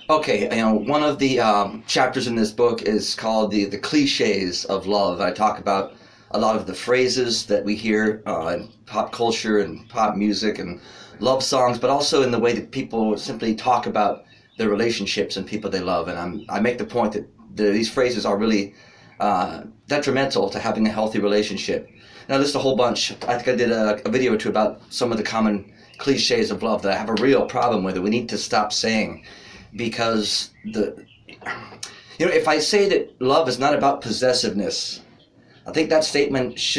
Okay, one of the chapters in this book is called the cliches of love. I talk about a lot of the phrases that we hear in pop culture and pop music and love songs, but also in the way that people simply talk about their relationships and people they love. And I make the point that these phrases are really detrimental to having a healthy relationship. And I list a whole bunch. I think I did a video or two about some of the common cliches of love that I have a real problem with, that we need to stop saying. Because if I say that love is not about possessiveness, I think that statement it's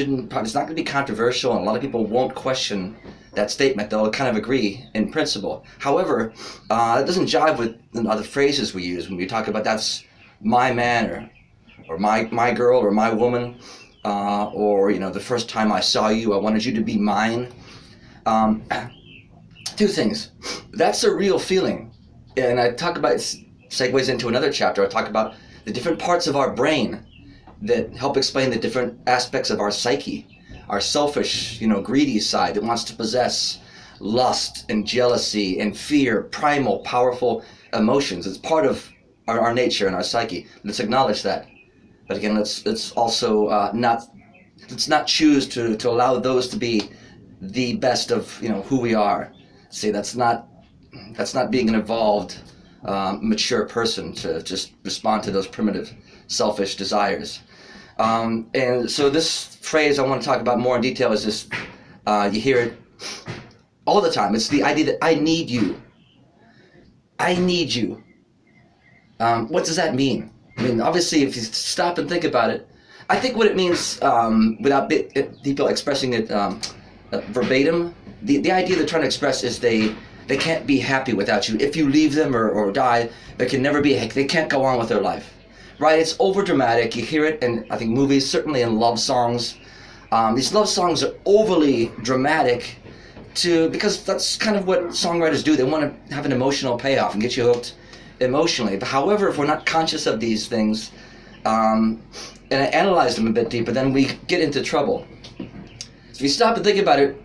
not going to be controversial, and a lot of people won't question that statement. They'll kind of agree in principle. However, it doesn't jive with the other phrases we use when we talk about that's my man or my girl or my woman, or the first time I saw you, I wanted you to be mine. Two things. That's a real feeling. And I talk about, it segues into another chapter. I talk about the different parts of our brain that help explain the different aspects of our psyche. Our selfish, greedy side that wants to possess, lust and jealousy and fear, primal, powerful emotions. It's part of our nature and our psyche. Let's acknowledge that. But again, let's also let's not choose to allow those to be the best of who we are. See, that's not being an evolved, mature person to just respond to those primitive, selfish desires. And so this phrase I want to talk about more in detail is just, you hear it all the time. It's the idea that I need you. I need you. What does that mean? I mean, obviously, if you stop and think about it, I think what it means, without people expressing it verbatim, the idea they're trying to express is they can't be happy without you. If you leave them or die, they can't go on with their life. Right? It's over dramatic. You hear it in, I think, movies, certainly in love songs. These love songs are overly dramatic because that's kind of what songwriters do. They want to have an emotional payoff and get you hooked emotionally. But however, if we're not conscious of these things, and I analyze them a bit deeper, then we get into trouble. So if you stop and think about it,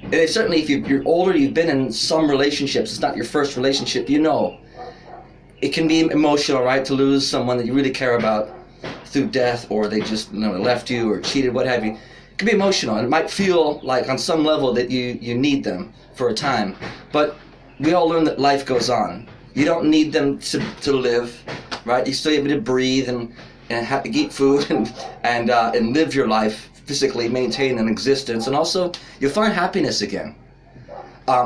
and certainly if you're older, you've been in some relationships, it's not your first relationship, it can be emotional, right, to lose someone that you really care about through death, or they just left you or cheated, what have you. It can be emotional, and it might feel like on some level that you need them for a time. But we all learn that life goes on. You don't need them to live, right? You still able to breathe and have to eat food and live your life, physically maintain an existence, and also you'll find happiness again.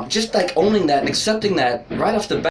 Just like owning that and accepting that right off the bat.